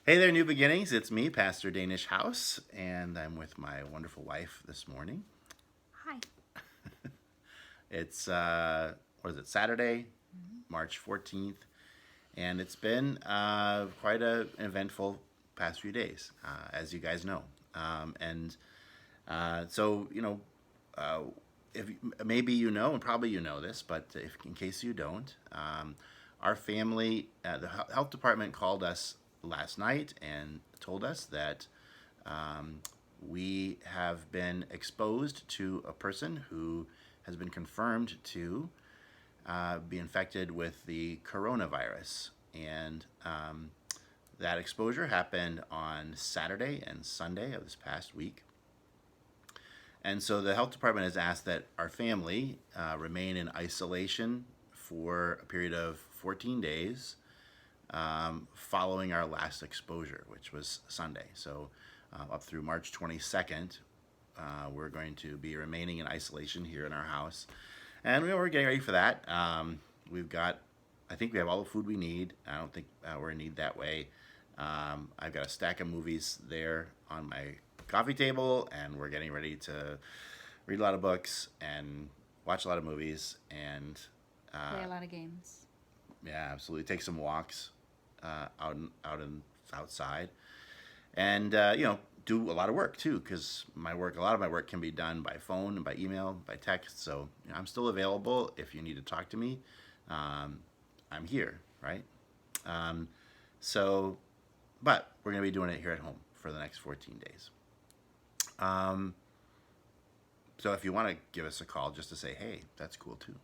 Hey there, New Beginnings. It's me, Pastor Danish House, and I'm with my wonderful wife this morning. Hi. It's, what is it, Saturday, Mhm. March 14th, and it's been quite an eventful past few days, as you guys know. And so, uh, if maybe you know, and probably you know this, but if in case you don't, our family, the health department called us last night and told us that um, we have been exposed to a person who has been confirmed to be infected with the coronavirus. And that exposure happened on Saturday and Sunday of this past week. And so the health department has asked that our family remain in isolation for a period of 14 days following our last exposure, which was Sunday. So up through March 22nd, we're going to be remaining in isolation here in our house. And we're getting ready for that. We've got, I think we have all the food we need. I don't think we're in need that way. I've got a stack of movies there on my coffee table, and we're getting ready to read a lot of books and watch a lot of movies and Play uh, a lot of games. yeah, absolutely take some walks out and outside, and do a lot of work too because a lot of my work can be done by phone and by email, by text. So I'm still available if you need to talk to me. Um, I'm here, right? Um, so, but we're gonna be doing it here at home for the next 14 days. Um, so if you want to give us a call just to say, hey, that's cool too.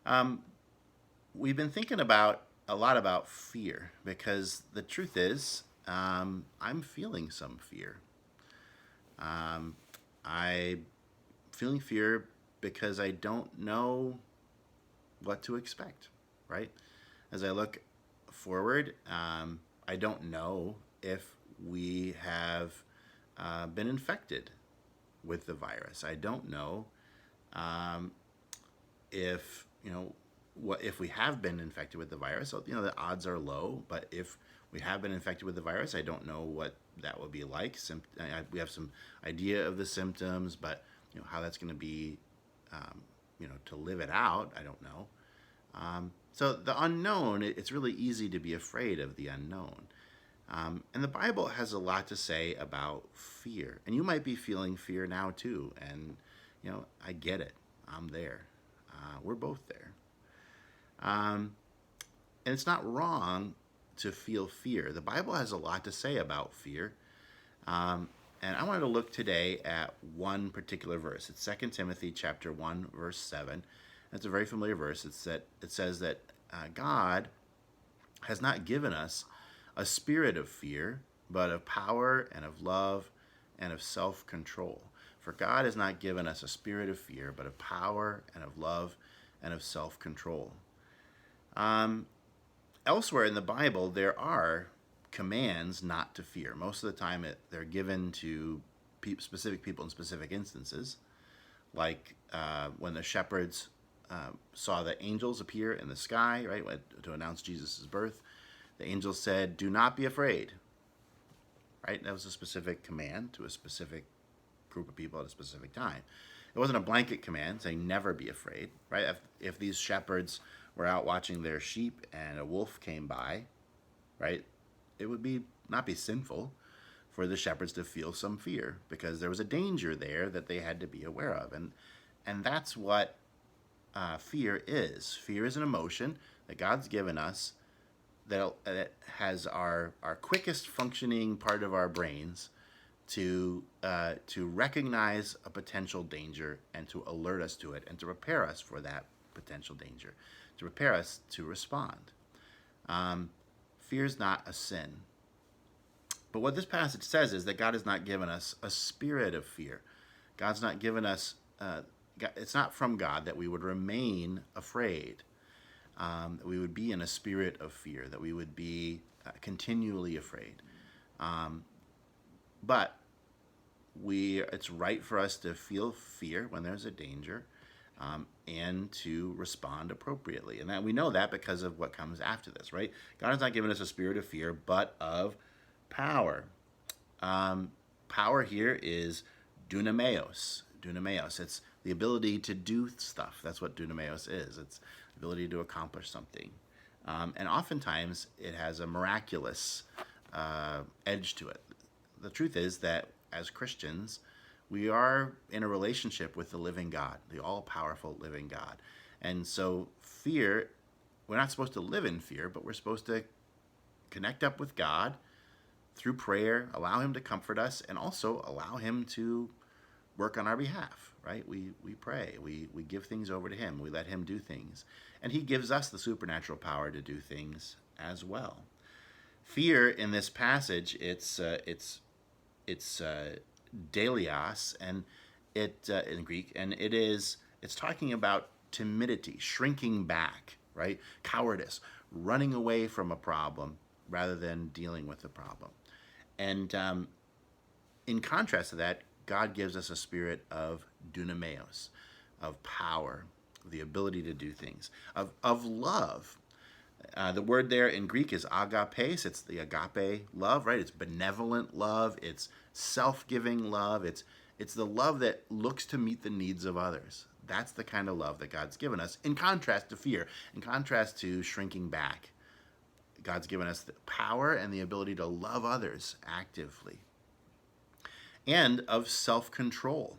Um, we've been thinking about a lot about fear because the truth is, I'm feeling some fear. Um, I'm feeling fear because I don't know what to expect, right? As I look forward, I don't know if we have been infected with the virus. I don't know um, if what if we have been infected with the virus. So the odds are low, but if we have been infected with the virus, I don't know what that will be like. We have some idea of the symptoms, but how that's going to be, to live it out, I don't know. So the unknown, it's really easy to be afraid of the unknown. And the Bible has a lot to say about fear, and you might be feeling fear now too. And I get it. I'm there. We're both there. Um, and it's not wrong to feel fear. The Bible has a lot to say about fear. Um, and I wanted to look today at one particular verse. It's 2 Timothy chapter 1, verse 7. It's a very familiar verse. It says that God has not given us a spirit of fear, but of power and of love and of self control. For God has not given us a spirit of fear, but of power and of love and of self control. Um, Elsewhere in the Bible, there are commands not to fear. Most of the time, they're given to specific people in specific instances, like when the shepherds saw the angels appear in the sky, right, to announce Jesus' birth. The angels said, "Do not be afraid." Right, that was a specific command to a specific group of people at a specific time. It wasn't a blanket command saying never be afraid. Right, if these shepherds were out watching their sheep and a wolf came by, right, it would be not be sinful for the shepherds to feel some fear because there was a danger there that they had to be aware of, and that's what fear is. Fear is an emotion that God's given us that has our quickest functioning part of our brains to recognize a potential danger and to alert us to it and to prepare us for that potential danger, to prepare us to respond. Um, Fear is not a sin. But what this passage says is that God has not given us a spirit of fear. God's not given us, it's not from God that we would remain afraid, that we would be in a spirit of fear, that we would be continually afraid. Um, but it's right for us to feel fear when there's a danger. and to respond appropriately. And that we know that because of what comes after this, right? God has not given us a spirit of fear, but of power. Power here is dunameos. Dunameos. It's the ability to do stuff. That's what dunameos is. It's the ability to accomplish something. And oftentimes it has a miraculous edge to it. The truth is that as Christians, we are in a relationship with the living God, the all-powerful living God. And so fear, we're not supposed to live in fear, but we're supposed to connect up with God through prayer, allow him to comfort us, and also allow him to work on our behalf, right? We pray, we give things over to him, we let him do things, and he gives us the supernatural power to do things as well. Fear in this passage, it's delios, and it in Greek, and it's talking about timidity, shrinking back, right? Cowardice, running away from a problem rather than dealing with the problem. And in contrast to that, God gives us a spirit of dunameos, of power, the ability to do things, of love. The word there in Greek is agapes. It's the agape love, right? It's benevolent love. It's self-giving love. It's the love that looks to meet the needs of others. That's the kind of love that God's given us, in contrast to fear, in contrast to shrinking back. God's given us the power and the ability to love others actively. And of self-control.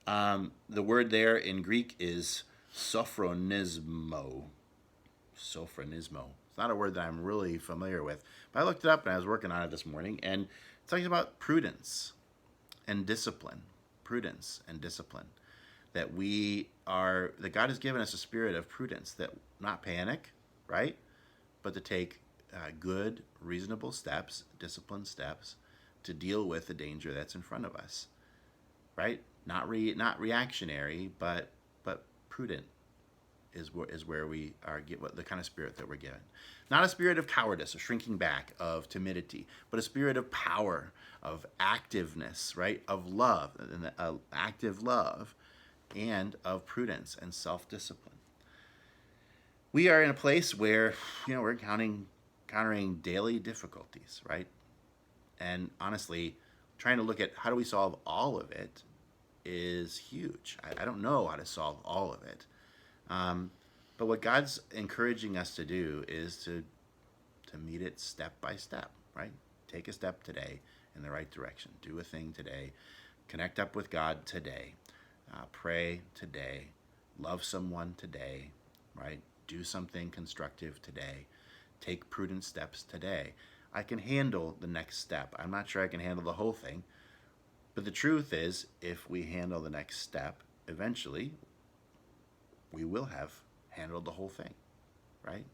The word there in Greek is sophronismo. Sophronismo. It's not a word that I'm really familiar with, but I looked it up and I was working on it this morning, and it's talking about prudence and discipline. Prudence and discipline. That God has given us a spirit of prudence, that not panic, right? But to take good, reasonable steps, disciplined steps, to deal with the danger that's in front of us, right? Not reactionary, but prudent is where we are, get what the kind of spirit that we're given. Not a spirit of cowardice, of shrinking back, of timidity, but a spirit of power, of activeness, right? Of love, active love, and of prudence and self-discipline. We are in a place where, we're encountering daily difficulties, right? And honestly, trying to look at how do we solve all of it is huge. I don't know how to solve all of it. But what God's encouraging us to do is to meet it step by step, right? Take a step today in the right direction. Do a thing today. Connect up with God today. Pray today. Love someone today, right? Do something constructive today. Take prudent steps today. I can handle the next step. I'm not sure I can handle the whole thing. But the truth is, if we handle the next step, eventually we will have handled the whole thing, right?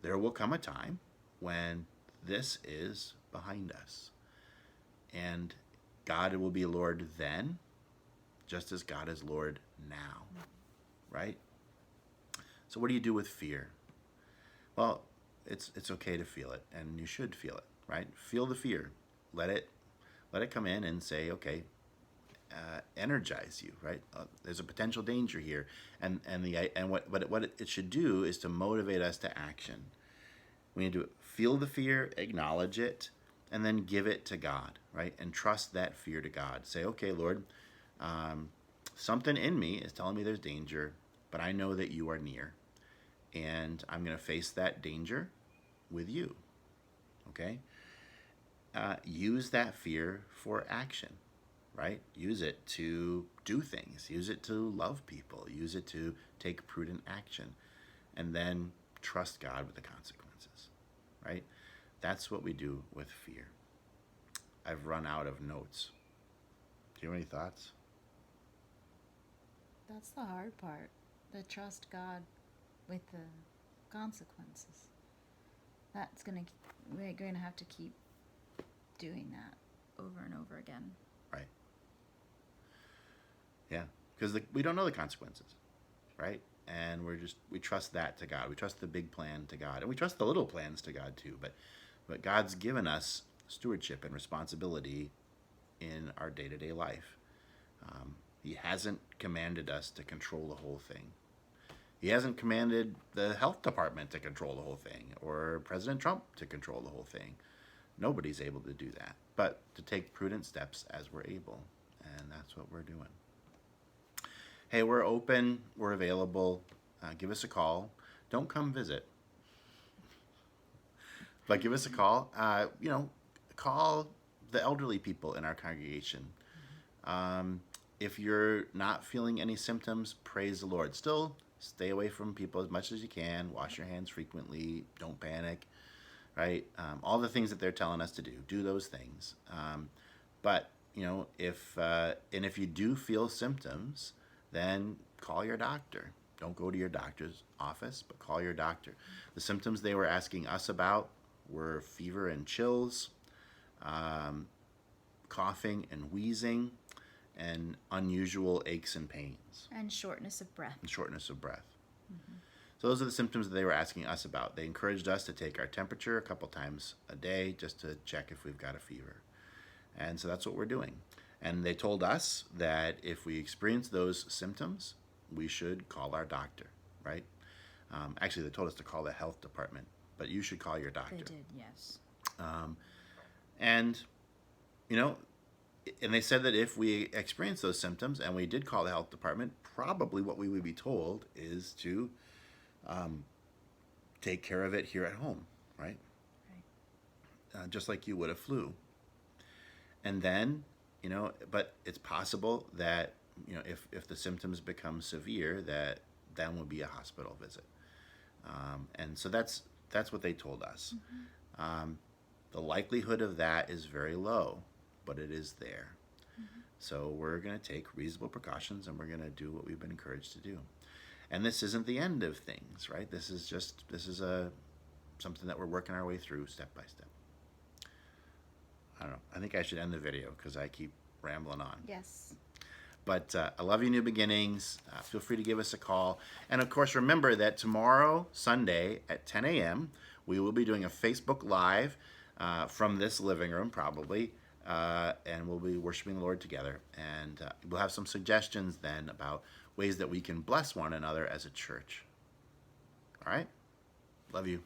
There will come a time when this is behind us. And God will be Lord then, just as God is Lord now, right? So what do you do with fear? Well, it's okay to feel it, and you should feel it, right? Feel the fear. Let it come in and say, okay, energize you, right? There's a potential danger here, and what it should do is to motivate us to action. We need to feel the fear, acknowledge it, and then give it to God, right? And trust that fear to God. Say, okay, Lord, something in me is telling me there's danger, but I know that you are near, and I'm going to face that danger with you, okay? Use that fear for action, right? Use it to do things. Use it to love people. Use it to take prudent action. And then trust God with the consequences, right? That's what we do with fear. I've run out of notes. Do you have any thoughts? That's the hard part. The trust God with the consequences. We're going to have to keep doing that over and over again. Right. Yeah, because we don't know the consequences, right? And we trust that to God. We trust the big plan to God, and we trust the little plans to God too. But God's given us stewardship and responsibility in our day-to-day life. He hasn't commanded us to control the whole thing. He hasn't commanded the health department to control the whole thing or President Trump to control the whole thing. Nobody's able to do that, but to take prudent steps as we're able. And that's what we're doing. Hey, we're open. We're available. Give us a call. Don't come visit, but give us a call. Call the elderly people in our congregation. If you're not feeling any symptoms, praise the Lord. Still, stay away from people as much as you can. Wash your hands frequently. Don't panic. Right? All the things that they're telling us to do those things. But if you do feel symptoms, then call your doctor. Don't go to your doctor's office, but call your doctor. The symptoms they were asking us about were fever and chills, coughing and wheezing, and unusual aches and pains. And shortness of breath. Mm-hmm. So those are the symptoms that they were asking us about. They encouraged us to take our temperature a couple times a day just to check if we've got a fever. And so that's what we're doing. And they told us that if we experience those symptoms, we should call our doctor, right? Actually, they told us to call the health department, but you should call your doctor. They did, yes. And they said that if we experience those symptoms and we did call the health department, probably what we would be told is to take care of it here at home, right? Right. Just like you would a flu. And then, but it's possible that, if the symptoms become severe, that then will be a hospital visit. And so that's what they told us. Mm-hmm. The likelihood of that is very low, but it is there. Mm-hmm. So we're going to take reasonable precautions, and we're going to do what we've been encouraged to do. And this isn't the end of things, right? This is something that we're working our way through step by step. I don't know. I think I should end the video because I keep rambling on. Yes. But I love you, New Beginnings. Feel free to give us a call. And, of course, remember that tomorrow, Sunday, at 10 a.m., we will be doing a Facebook Live from this living room, probably, and we'll be worshiping the Lord together. And we'll have some suggestions then about ways that we can bless one another as a church. All right? Love you.